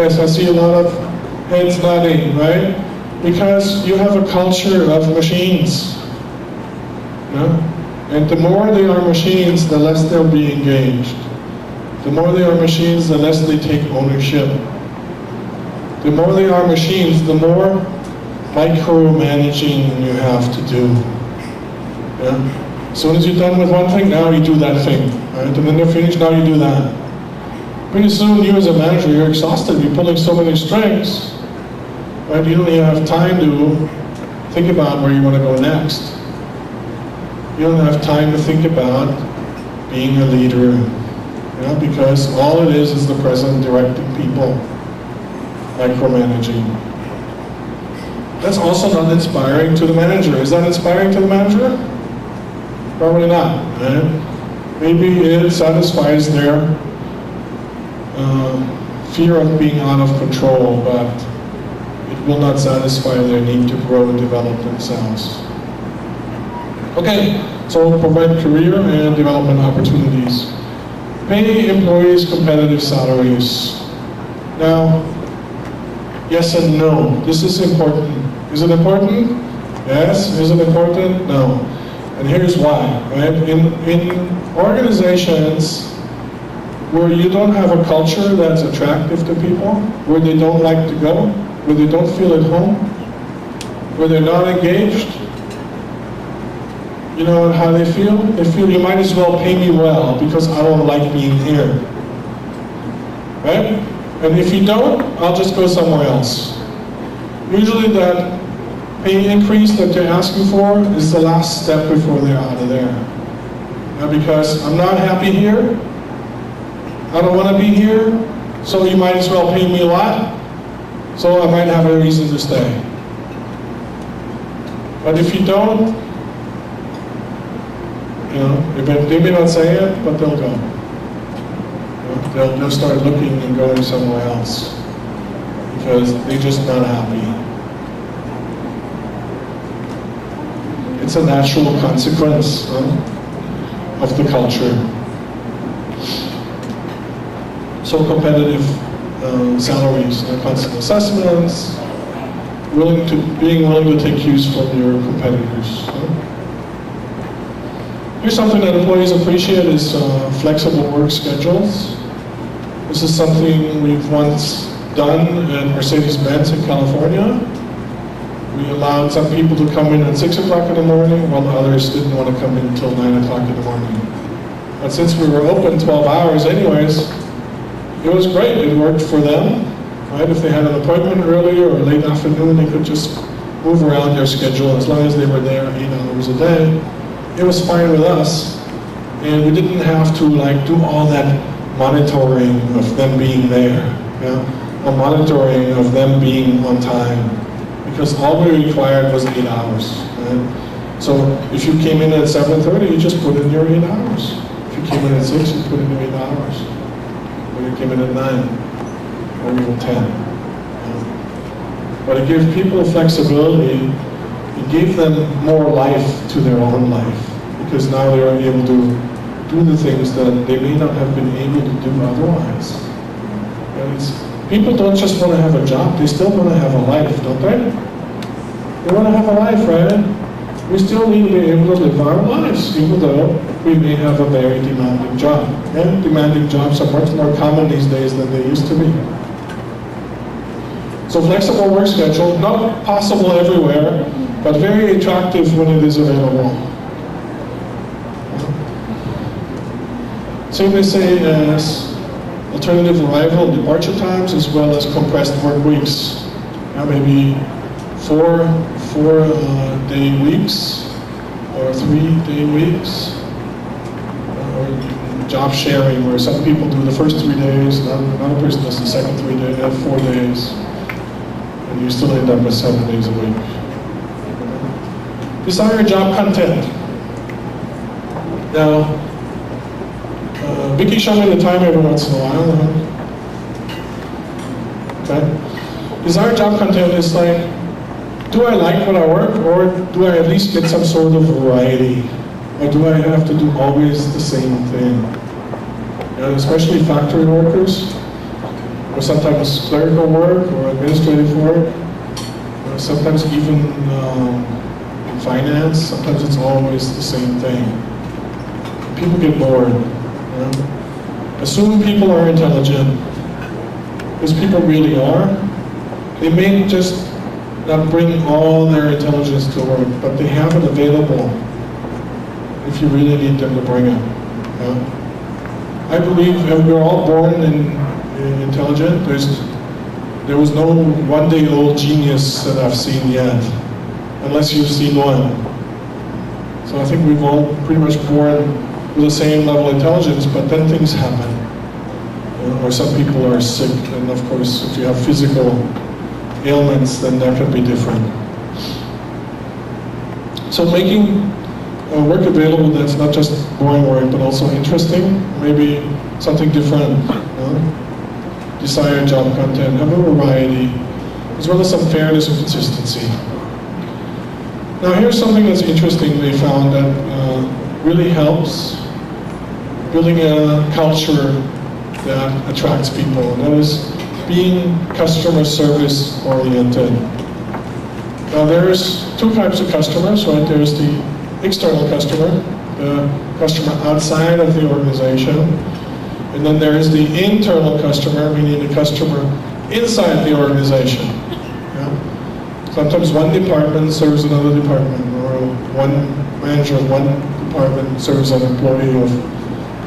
Yes, I see a lot of heads nodding, right? Because you have a culture of machines. And the more they are machines, the less they'll be engaged. The more they are machines, the less they take ownership. The more they are machines, the more micromanaging you have to do. As soon as you're done with one thing, now you do that thing. Right? And then they're finished, now you do that. Pretty soon, you as a manager, you're exhausted. You're pulling so many strings. Right? You don't even have time to think about where you want to go next. You don't have time to think about being a leader, because all it is the president directing people, micromanaging. That's also not inspiring to the manager. Is that inspiring to the manager? Probably not. Right? Maybe it satisfies their fear of being out of control, but it will not satisfy their need to grow and develop themselves. Okay, so provide career and development opportunities. Pay employees competitive salaries. Now, yes and no. This is important. Is it important? Yes. Is it important? No. And here's why. Right? In organizations where you don't have a culture that's attractive to people, where they don't like to go, where they don't feel at home, where they're not engaged, you know how they feel? They feel you might as well pay me well because I don't like being here. Right? And if you don't, I'll just go somewhere else. Usually that pay increase that they're asking for is the last step before they're out of there. Because I'm not happy here, I don't want to be here, so you might as well pay me a lot, so I might have a reason to stay. But if you don't, they may not say it, but they'll go. They'll start looking and going somewhere else because they're just not happy. It's a natural consequence of the culture. So competitive salaries, constant assessments, being willing to take cues from your competitors. Here's something that employees appreciate is flexible work schedules. This is something we've once done at Mercedes-Benz in California. We allowed some people to come in at 6 o'clock in the morning, while others didn't want to come in until 9 o'clock in the morning. But since we were open 12 hours anyways, it was great. It worked for them. Right? If they had an appointment earlier or late afternoon, they could just move around their schedule as long as they were there 8 hours a day. It was fine with us, and we didn't have to do all that monitoring of them being there, or monitoring of them being on time, because all we required was 8 hours. Right? So if you came in at 7:30, you just put in your 8 hours. If you came in at 6, you put in your 8 hours. Or you came in at 9, or even 10. But it gave people flexibility. It gave them more life to their own life, because now they are able to do the things that they may not have been able to do otherwise. People don't just want to have a job, they still want to have a life, don't they? They want to have a life, right? We still need to be able to live our lives, even though we may have a very demanding job. And demanding jobs are much more common these days than they used to be. So flexible work schedule, not possible everywhere, but very attractive when it is available. Same they say as alternative arrival and departure times, as well as compressed work weeks. Maybe four day weeks or 3-day weeks, or job sharing, where some people do the first 3 days, another person does the second 3 days, 4 days, and you still end up with 7 days a week. Desired job content. Now, Vicky show me the time every once in a while. Okay. Desired job content is do I like what I work, or do I at least get some sort of variety? Or do I have to do always the same thing? Especially factory workers. or sometimes clerical work or administrative work, or sometimes even in finance. Sometimes it's always the same thing. People get bored. Assume people are intelligent, because people really are. They may just not bring all their intelligence to work, but they have it available if you really need them to bring it. I believe we're all born intelligent. There was no one-day-old genius that I've seen yet, unless you've seen one. So I think we've all pretty much born with the same level of intelligence, but then things happen. Or some people are sick, and of course, if you have physical ailments, then that can be different. So making work available that's not just boring work, but also interesting, maybe something different, desired job content, have a variety, as well as some fairness and consistency. Now here's something that's interesting they found that really helps building a culture that attracts people, and that is being customer service oriented. Now there's two types of customers, right? There's the external customer, the customer outside of the organization, and then there is the internal customer, meaning the customer inside the organization. Sometimes one department serves another department, or one manager of one department serves an employee of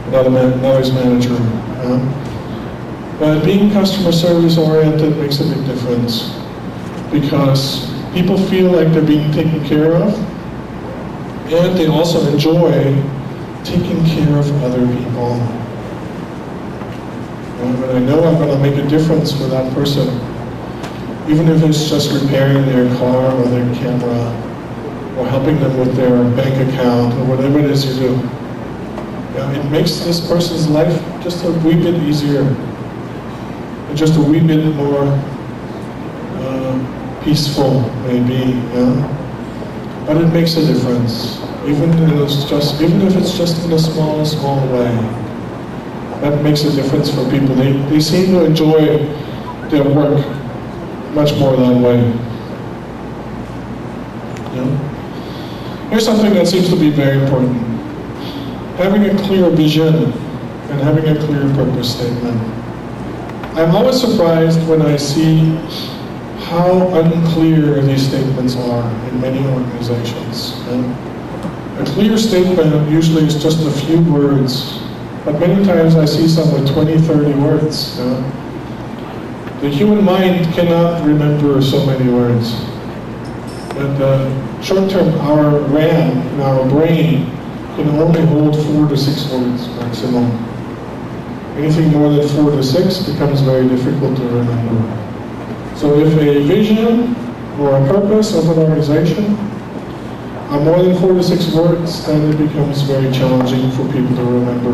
another's manager. But being customer service oriented makes a big difference, because people feel like they're being taken care of, and they also enjoy taking care of other people. And I know I'm going to make a difference for that person, even if it's just repairing their car or their camera, or helping them with their bank account, or whatever it is you do. It makes this person's life just a wee bit easier, and just a wee bit more peaceful, maybe. But it makes a difference, even if it's just in a small way. That makes a difference for people. They seem to enjoy their work much more that way. Here's something that seems to be very important. Having a clear vision and having a clear purpose statement. I'm always surprised when I see how unclear these statements are in many organizations. A clear statement usually is just a few words, but many times I see some with 20, 30 words. The human mind cannot remember so many words. But short-term, our RAM in our brain can only hold 4 to 6 words maximum. Anything more than 4 to 6 becomes very difficult to remember. So if a vision or a purpose of an organization are more than 4 to 6 words, then it becomes very challenging for people to remember.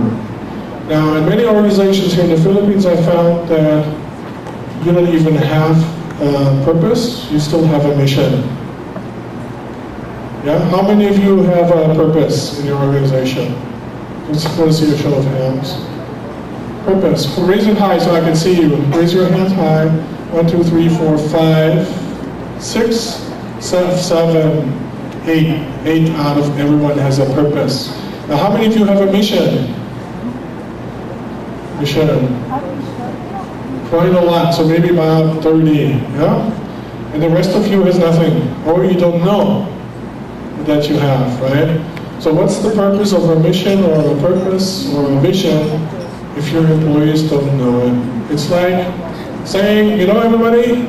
Now, in many organizations here in the Philippines, I found that you don't even have a purpose, you still have a mission. Yeah? How many of you have a purpose in your organization? Let's see a show of hands. Purpose. Raise it high so I can see you. Raise your hands high. 1, 2, 3, 4, 5, 6, 7, 8. 8 out of everyone has a purpose. Now, how many of you have a mission? Mission. Quite a lot, so maybe about 30, yeah? And the rest of you has nothing, or you don't know that you have, right? So what's the purpose of a mission or a purpose or a vision if your employees don't know it? It's like saying, you know everybody,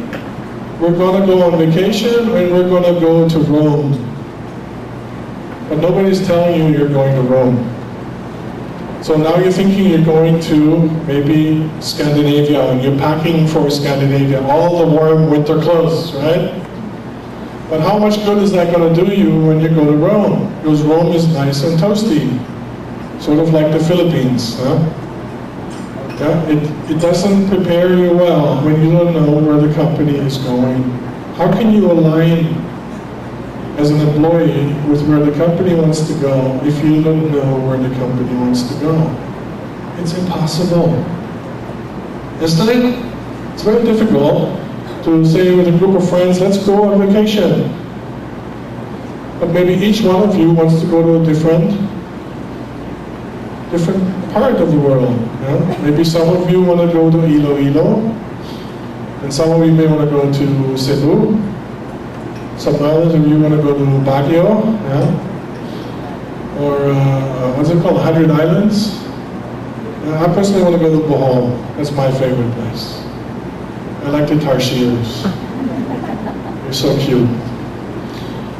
we're going to go on vacation and we're going to go to Rome. But nobody's telling you you're going to Rome. So now you're thinking you're going to maybe Scandinavia, and you're packing for Scandinavia, all the warm winter clothes, right? But how much good is that going to do you when you go to Rome? Because Rome is nice and toasty, sort of like the Philippines. Huh? Yeah? It doesn't prepare you well when you don't know where the company is going. How can you align as an employee with where the company wants to go if you don't know where the company wants to go? It's impossible, isn't it? It's very difficult to say with a group of friends, let's go on vacation. But maybe each one of you wants to go to a different part of the world. Yeah? Maybe some of you want to go to Iloilo, and some of you may want to go to Cebu. Some others of you want to go to Baguio, yeah? Or what's it called, 100 Islands? I personally want to go to Bohol. That's my favorite place. I like the tarsiers. They're so cute.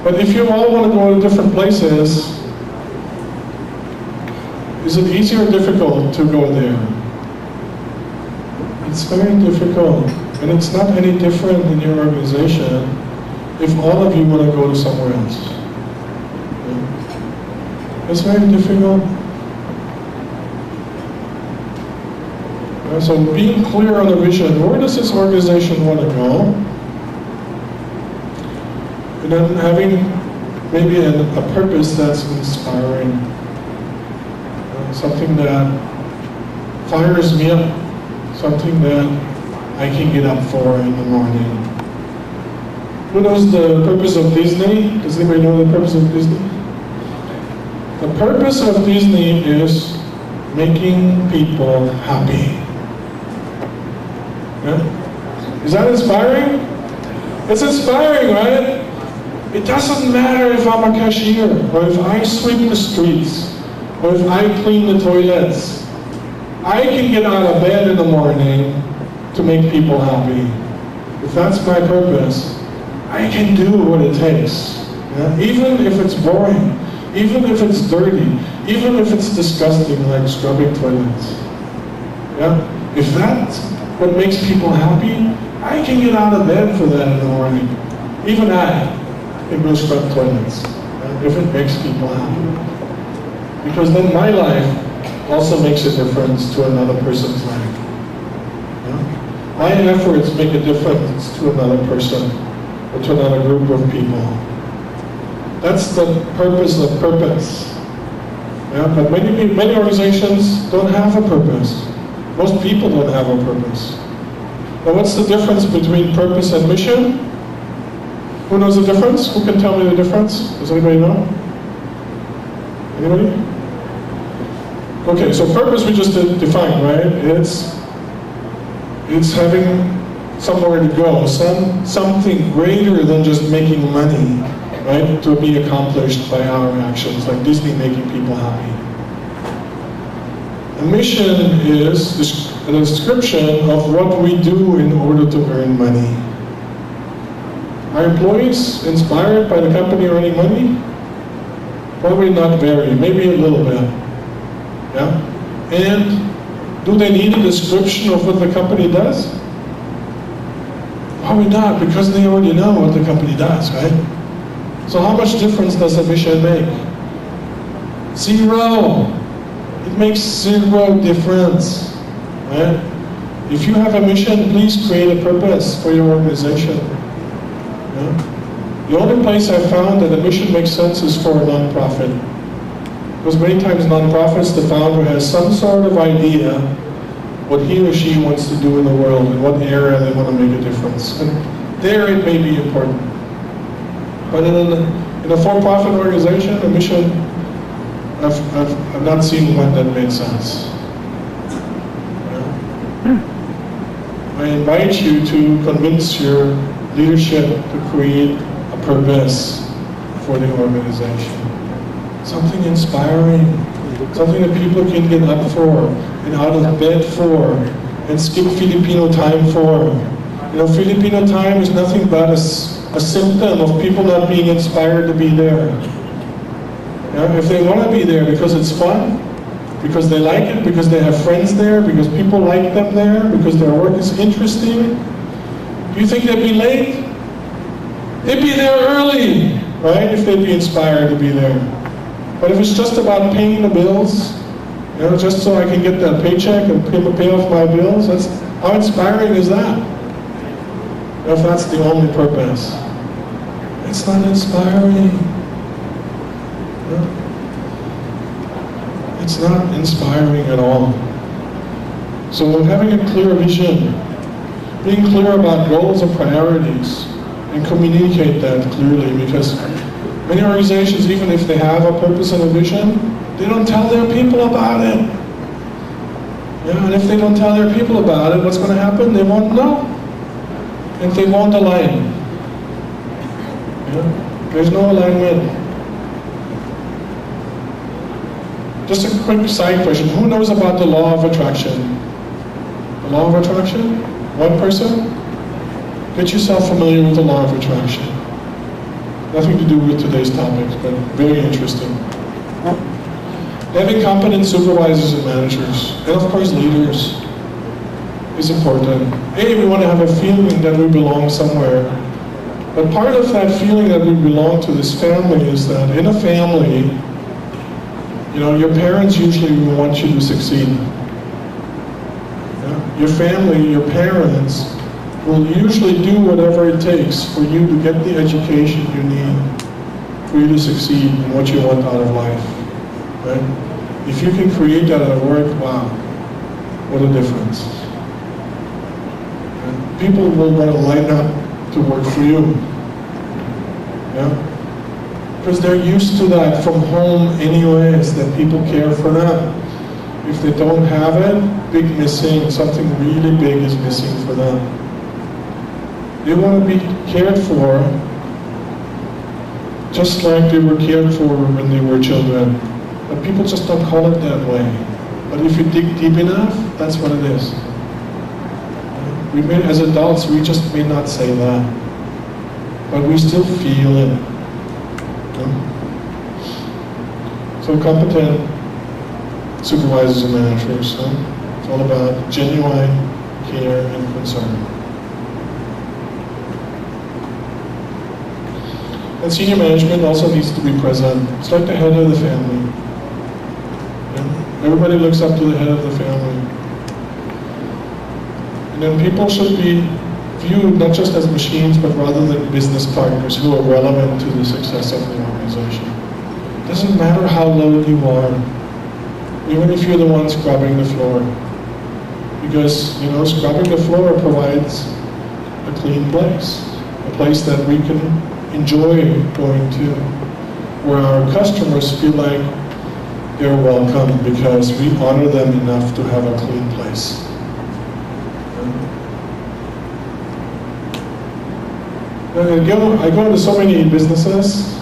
But if you all want to go to different places, is it easy or difficult to go there? It's very difficult. And it's not any different in your organization if all of you want to go to somewhere else. It's very difficult. So being clear on the vision, where does this organization want to go? And then having maybe a purpose that's inspiring. Something that fires me up. Something that I can get up for in the morning. Who knows the purpose of Disney? Does anybody know the purpose of Disney? The purpose of Disney is making people happy. Yeah? Is that inspiring? It's inspiring, right? It doesn't matter if I'm a cashier, or if I sweep the streets, or if I clean the toilets. I can get out of bed in the morning to make people happy. If that's my purpose, I can do what it takes. Yeah? Even if it's boring, even if it's dirty, even if it's disgusting, like scrubbing toilets. Yeah? If that's what makes people happy, I can get out of bed for that in the morning. Even I can go scrub toilets, if it makes people happy. Because then my life also makes a difference to another person's life. Yeah? My efforts make a difference to another person, or to another group of people. That's the purpose of purpose. Yeah? But many organizations don't have a purpose. Most people don't have a purpose. Now what's the difference between purpose and mission? Who knows the difference? Who can tell me the difference? Does anybody know? Anybody? Okay, so purpose we just defined, right? It's having somewhere to go, something greater than just making money, right? To be accomplished by our actions, like Disney making people happy. A mission is a description of what we do in order to earn money. Are employees inspired by the company earning money? Probably not very, maybe a little bit. Yeah? And do they need a description of what the company does? Probably not, because they already know what the company does, right? So how much difference does a mission make? Zero. It makes zero difference, right? If you have a mission, please create a purpose for your organization. Yeah? The only place I found that a mission makes sense is for a non-profit. Because many times non-profits, the founder has some sort of idea what he or she wants to do in the world, in what area they want to make a difference. And there it may be important. But in a for-profit organization, a mission, I've not seen one that made sense. Yeah? I invite you to convince your leadership to create a purpose for the organization. Something inspiring, something that people can get up for, and out of bed for, and skip Filipino time for. You know, Filipino time is nothing but a symptom of people not being inspired to be there. Yeah? If they want to be there because it's fun, because they like it, because they have friends there, because people like them there, because their work is interesting, do you think they'd be late? They'd be there early, right? If they'd be inspired to be there. But if it's just about paying the bills, you know, just so I can get that paycheck and pay off my bills, how inspiring is that? If that's the only purpose. It's not inspiring. It's not inspiring at all. So having a clear vision, being clear about goals and priorities and communicate that clearly, because many organizations, even if they have a purpose and a vision, they don't tell their people about it. Yeah, and if they don't tell their people about it, what's going to happen? They won't know. And they won't align. Yeah? There's no alignment. Just a quick side question. Who knows about the law of attraction? The law of attraction? One person? Get yourself familiar with the law of attraction. Nothing to do with today's topics, but very interesting. Having competent supervisors and managers, and of course leaders, is important. Hey, we want to have a feeling that we belong somewhere. But part of that feeling that we belong to this family is that in a family, you know, your parents usually want you to succeed. Yeah? Your family, your parents, will usually do whatever it takes for you to get the education you need for you to succeed in what you want out of life. Right? If you can create that at work, wow, what a difference. And people will want to line up to work for you. Yeah? Because they're used to that from home anyways, that people care for them. If they don't have it, big missing, something really big is missing for them. They want to be cared for just like they were cared for when they were children. But people just don't call it that way. But if you dig deep enough, that's what it is. We may, as adults, we just may not say that. But we still feel it. So competent supervisors and managers. It's all about genuine care and concern. And senior management also needs to be present. It's like the head of the family. Yeah? Everybody looks up to the head of the family. And then people should be viewed not just as machines, but rather than business partners who are relevant to the success of the organization. It doesn't matter how low you are, even if you're the one scrubbing the floor. Because, you know, scrubbing the floor provides a clean place. A place that we can enjoy going to, where our customers feel like they're welcome because we honor them enough to have a clean place. I go into so many businesses,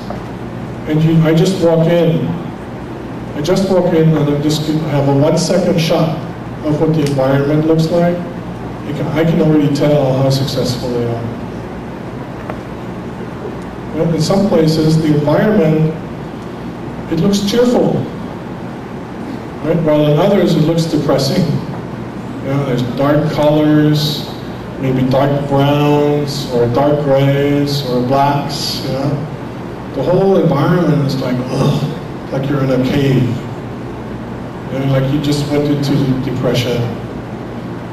and I just walk in. I just walk in and I just have a 1 second shot of what the environment looks like. I can already tell how successful they are. In some places, the environment, it looks cheerful, right? While in others, it looks depressing. You know, there's dark colors, maybe dark browns, or dark grays, or blacks, you know? The whole environment is like, ugh, like you're in a cave. You know, like you just went into depression.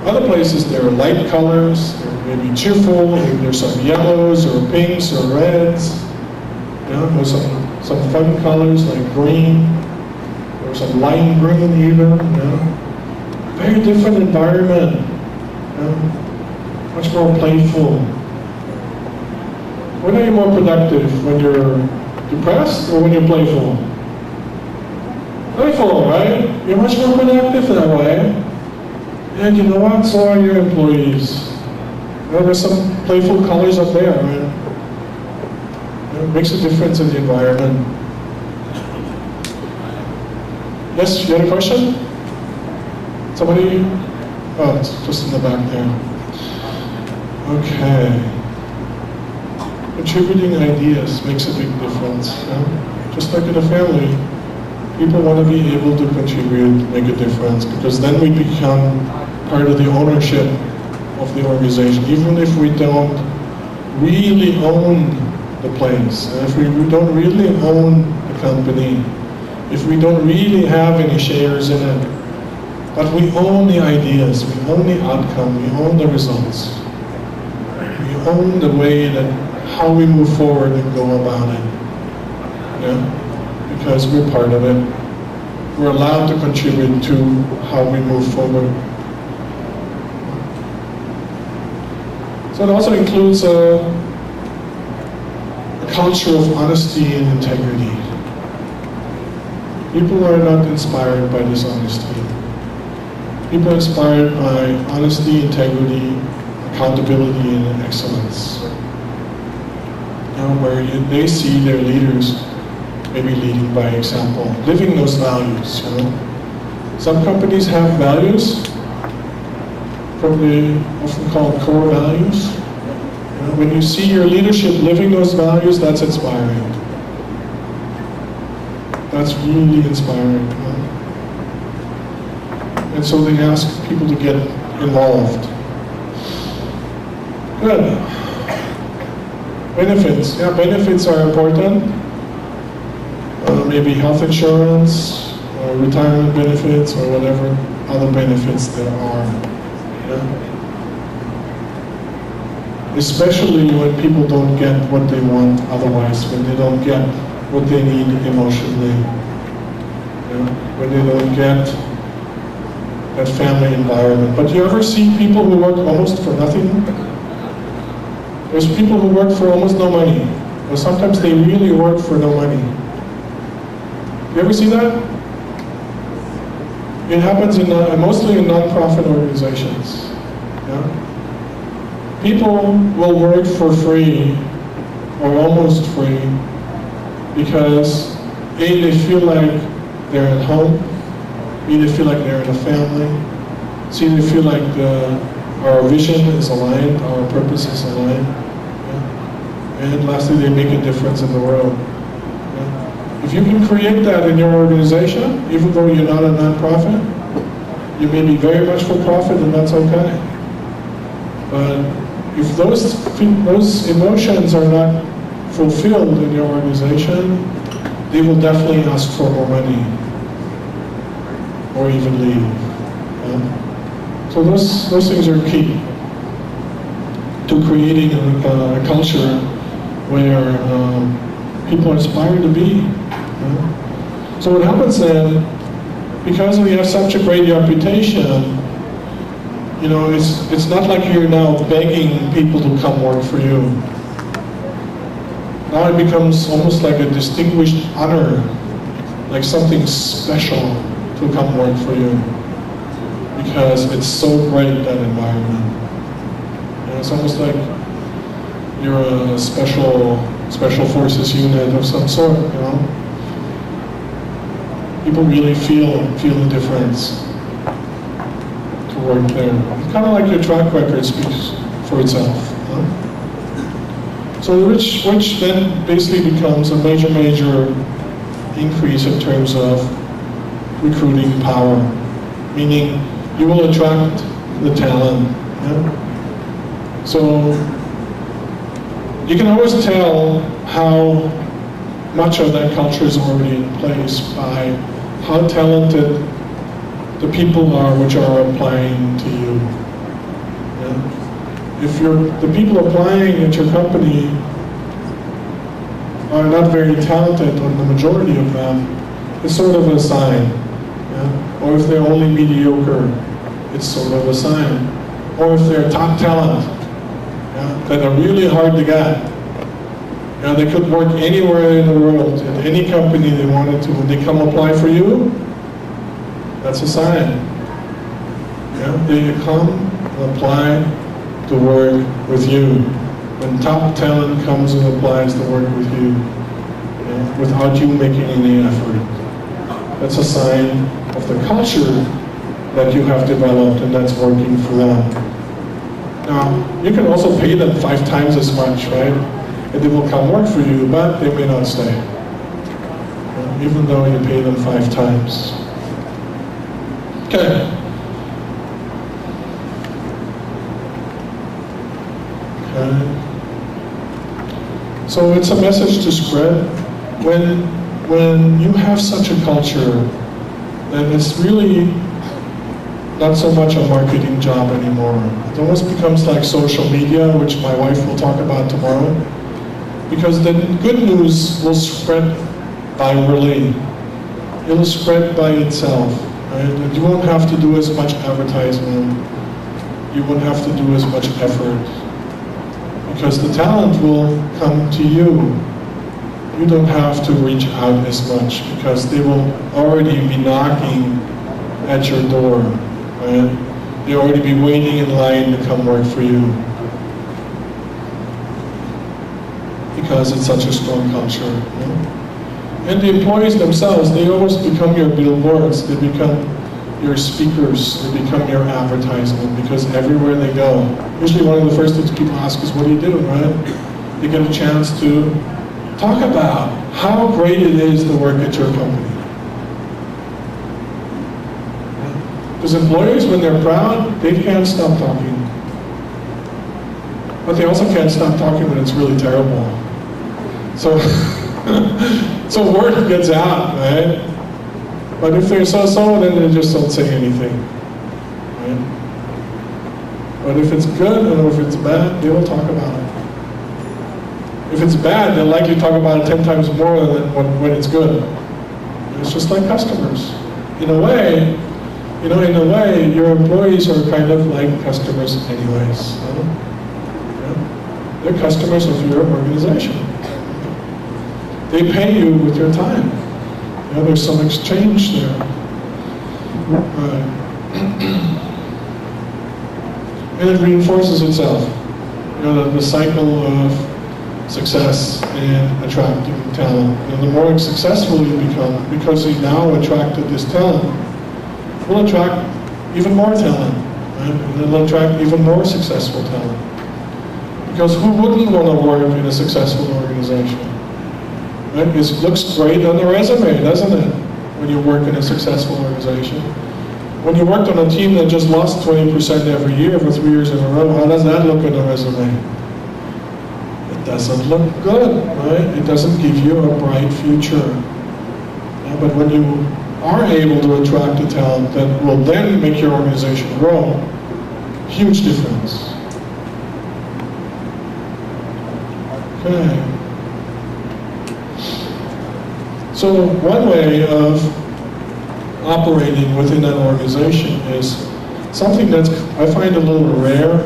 Other places, there are light colors, they're maybe cheerful, maybe there's some yellows or pinks or reds, you know, there's some fun colors like green, or some lime green even, you know. Very different environment, you know, much more playful. When are you more productive? When you're depressed or when you're playful? Playful, right? You're much more productive that way. And you know what? So are your employees. Well, there's some playful colors up there. Right? It makes a difference in the environment. Yes, you had a question? Somebody? Oh, it's just in the back there. Okay. Contributing ideas makes a big difference. Yeah? Just like in a family, people want to be able to contribute, make a difference, because then we become part of the ownership of the organization, even if we don't really own the place, and if we don't really own the company, if we don't really have any shares in it, but we own the ideas, we own the outcome, we own the results, we own the way that how we move forward and go about it, yeah? Because we're part of it. We're allowed to contribute to how we move forward. So it also includes a culture of honesty and integrity. People are not inspired by dishonesty. People are inspired by honesty, integrity, accountability, and excellence. Where they see their leaders maybe leading by example, living those values. Some companies have values, probably often called core values. When you see your leadership living those values, that's inspiring. That's really inspiring. And so they ask people to get involved. Good. Benefits. Yeah, benefits are important. Maybe health insurance, or retirement benefits, or whatever other benefits there are. Especially when people don't get what they want otherwise, when they don't get what they need emotionally. When they don't get that family environment. But you ever see people who work almost for nothing? There's people who work for almost no money. Or sometimes they really work for no money. You ever see that? It happens in mostly in non-profit organizations. People will work for free, or almost free, because A, they feel like they're at home, B, they feel like they're in a family, C, they feel like our vision is aligned, our purpose is aligned, and lastly, they make a difference in the world. If you can create that in your organization, even though you're not a non-profit, you may be very much for profit, and that's okay. But if those emotions are not fulfilled in your organization, they will definitely ask for more money, or even leave. So those things are key to creating a culture where people are inspired to be. So what happens then, because we have such a great reputation, it's not like you're now begging people to come work for you. Now it becomes almost like a distinguished honor, like something special to come work for you, because it's so great, that environment. It's almost like you're a special forces unit of some sort. People really feel the difference to work there. It's kind of like your track record speaks for itself. So which then basically becomes a major increase in terms of recruiting power, meaning you will attract the talent. So you can always tell how much of that culture is already in place by how talented the people are which are applying to you. If the people applying at your company are not very talented, or the majority of them, it's sort of a sign. Or if they're only mediocre, it's sort of a sign. Or if they're top talent, that are really hard to get. They could work anywhere in the world, in any company they wanted to. When they come apply for you, that's a sign. They come and apply to work with you. When top talent comes and applies to work with you, without you making any effort, that's a sign of the culture that you have developed and that's working for them. Now, you can also pay them 5 times as much, right? And they will come work for you, but they may not stay, even though you pay them 5 times. Okay. So it's a message to spread. When you have such a culture, then it's really not so much a marketing job anymore. It almost becomes like social media, which my wife will talk about tomorrow. Because the good news will spread virally. It will spread by itself. Right? And you won't have to do as much advertisement. You won't have to do as much effort. because the talent will come to you. You don't have to reach out as much because they will already be knocking at your door, right? They'll already be waiting in line to come work for you. Because it's such a strong culture. You know? And the employees themselves, they almost become your billboards, they become your speakers, they become your advertisement, because everywhere they go, usually one of the first things people ask is, what do you do, right? They get a chance to talk about how great it is to work at your company. Because employees, when they're proud, they can't stop talking. But they also can't stop talking when it's really terrible. So, so word gets out, right? But if they're so-so, then they just don't say anything, right? But if it's good and if it's bad, they will talk about it. If it's bad, they'll likely talk about it 10 times more than when it's good. It's just like customers. In a way, you know, in a way, your employees are kind of like customers anyways. You know? Yeah? They're customers of your organization. They pay you with your time. You know, there's some exchange there. And it reinforces itself. You know, the cycle of success and attracting talent. And the more successful you become, because you now attracted this talent, will attract even more talent, right? And it'll attract even more successful talent. Because who wouldn't want to work in a successful organization? Right? It looks great on the resume, doesn't it? When you work in a successful organization. When you worked on a team that just lost 20% every year for 3 years in a row, how does that look on the resume? Doesn't look good, right? It doesn't give you a bright future. Yeah, but when you are able to attract the talent that will then make your organization grow, huge difference. Okay. So one way of operating within an organization is something that's, I find, a little rare.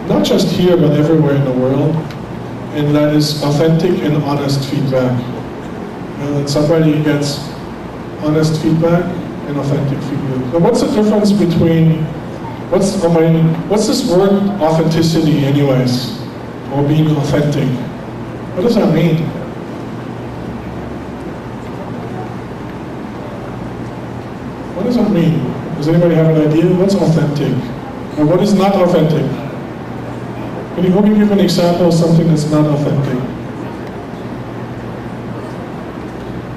Not just here, but everywhere in the world, and that is authentic and honest feedback. That somebody gets honest feedback and authentic feedback. Now, what's the difference between, what's this word authenticity anyways, or being authentic? What does that mean? What does that mean? Does anybody have an idea? What's authentic? Or what is not authentic? Can you give an example of something that's not authentic?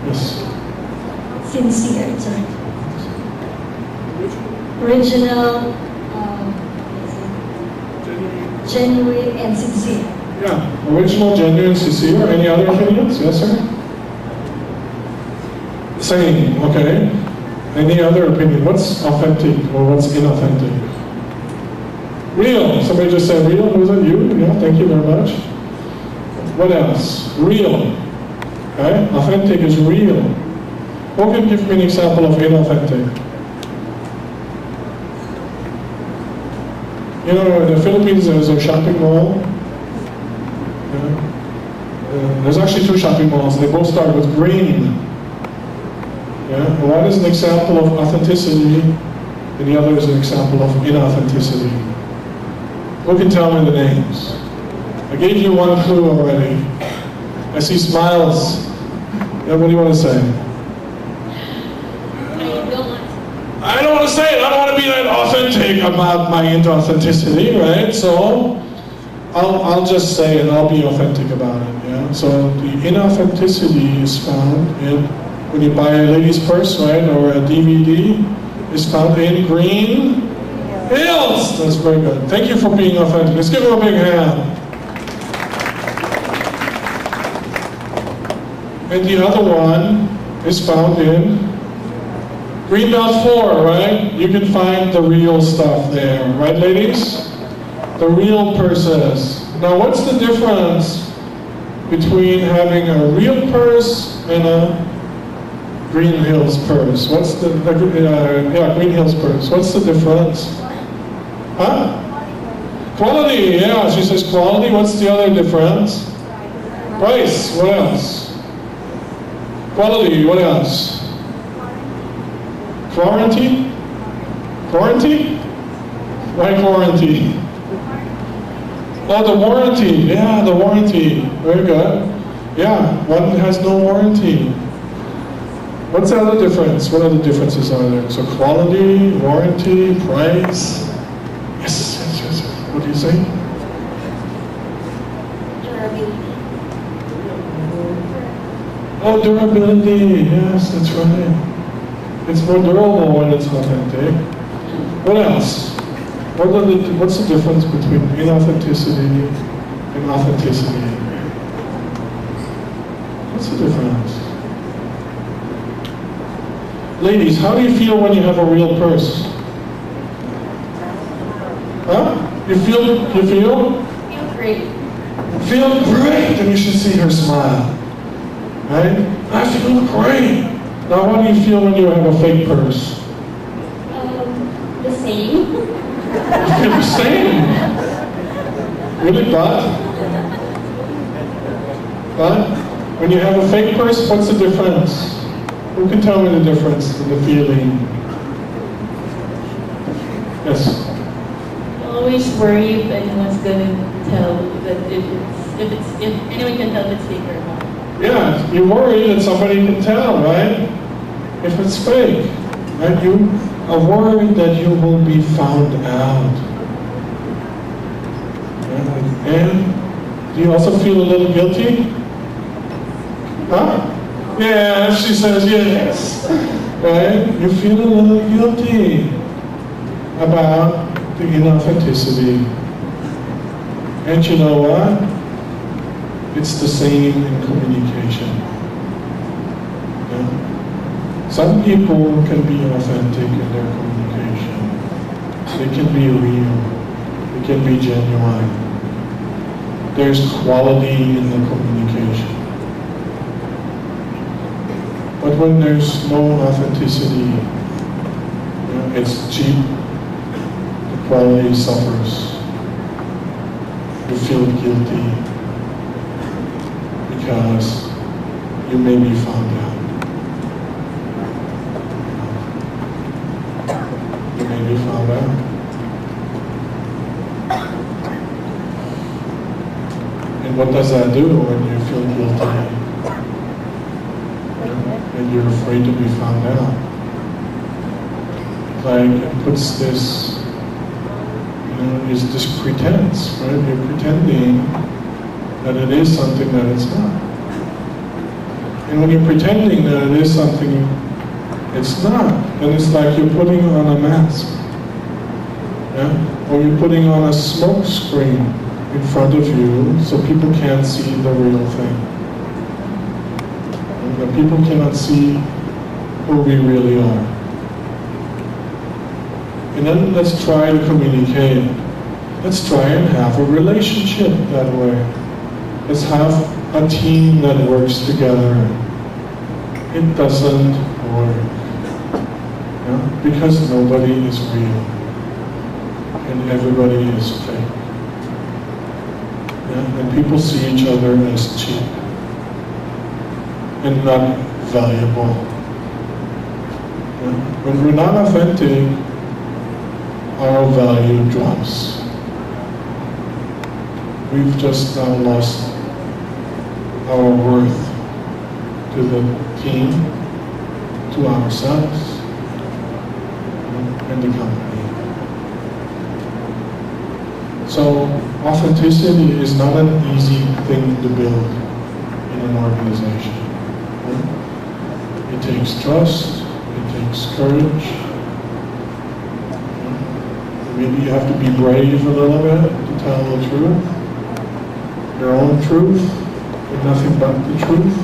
Yes. Sincere, sorry. Original, genuine, and sincere. Yeah, original, genuine, sincere. Any other opinions? Yes, sir? Same, okay. Any other opinion? What's authentic or what's inauthentic? Real. Somebody just said real. Was it you? Yeah, thank you very much. What else? Real. Okay? Authentic is real. Who can give me an example of inauthentic? You know, in the Philippines there's a shopping mall. Yeah. There's actually 2 shopping malls. They both start with green. Yeah. One is an example of authenticity, and the other is an example of inauthenticity. Who can tell me the names? I gave you one clue already. I see smiles. Yeah, what do you want to say? I don't want to say it. I don't want to be that authentic about my inauthenticity, right? So I'll just say it. I'll be authentic about it. Yeah. So the inauthenticity is found in when you buy a lady's purse, right, or a DVD. Is found in green hills. That's very good. Thank you for being authentic. Let's give him a big hand. And the other one is found in Greenbelt 4, right? You can find the real stuff there, right, ladies? The real purses. Now, what's the difference between having a real purse and a Green Hills purse? What's the Green Hills purse? What's the difference? Huh? Quality, yeah, she says quality. What's the other difference? Price, what else? Quality, what else? Quarantine? Quarantine? Why quarantine? Oh, the warranty, yeah, the warranty. Very good. Yeah, one has no warranty. What's the other difference? What other differences are there? So quality, warranty, price. Yes, yes, yes. What do you say? Durability. Oh, durability. Yes, that's right. It's more durable when it's authentic. What else? What's the difference between inauthenticity and authenticity? What's the difference? Ladies, how do you feel when you have a real purse? Huh? You feel? Feel great. Feel great, and you should see her smile. Right? I feel great. Now, how do you feel when you have a fake purse? The same. You feel the same. Really, but when you have a fake purse, what's the difference? Who can tell me the difference in the feeling? Yes. Always worry if anyone's gonna tell that if anyone can tell if it's fake or not. Yeah, you worry that somebody can tell, right? If it's fake, right? You are worried that you will be found out. Right? And do you also feel a little guilty? Huh? Yeah, she says yes. Right? You feel a little guilty about the inauthenticity. And you know what? It's the same in communication. Yeah? Some people can be authentic in their communication. They can be real. They can be genuine. There's quality in the communication. But when there's no authenticity, it's cheap, the quality suffers. You feel guilty because you may be found out. You may be found out. And what does that do when you feel guilty? And you're afraid to be found out. Like, it puts this, is this pretense, right? You're pretending that it is something that it's not. And when you're pretending that it is something it's not, then it's like you're putting on a mask. Yeah? Or you're putting on a smoke screen in front of you so people can't see the real thing. That people cannot see who we really are. And then let's try to communicate. Let's try and have a relationship that way. Let's have a team that works together. It doesn't work. Yeah? Because nobody is real. And everybody is fake. Yeah? And people see each other as cheap. And not valuable. Yeah? When we're not authentic, our value drops. We've just now lost our worth to the team, to ourselves, and the company. So authenticity is not an easy thing to build in an organization. It takes trust, it takes courage. Maybe you have to be brave a little bit to tell the truth, your own truth, and nothing but the truth,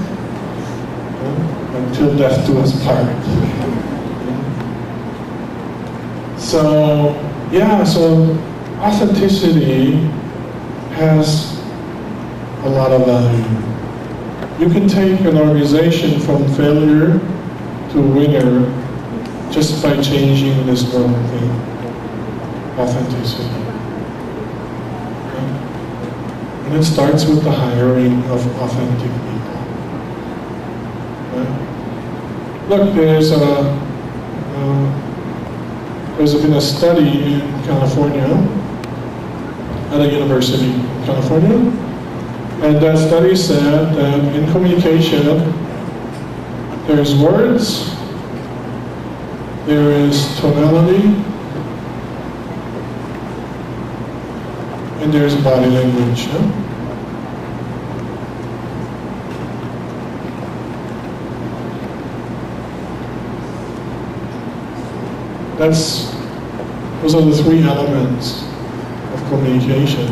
until death do us part. So, yeah, so authenticity has a lot of value. You can take an organization from failure to winner just by changing this one thing, authenticity. And it starts with the hiring of authentic people. Right? Look, there's been a study in California, at a university in California, and that study said that in communication, there's words, there is tonality, and there's body language. Yeah? Those are the three elements of communication.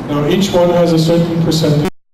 Now each one has a certain percentage.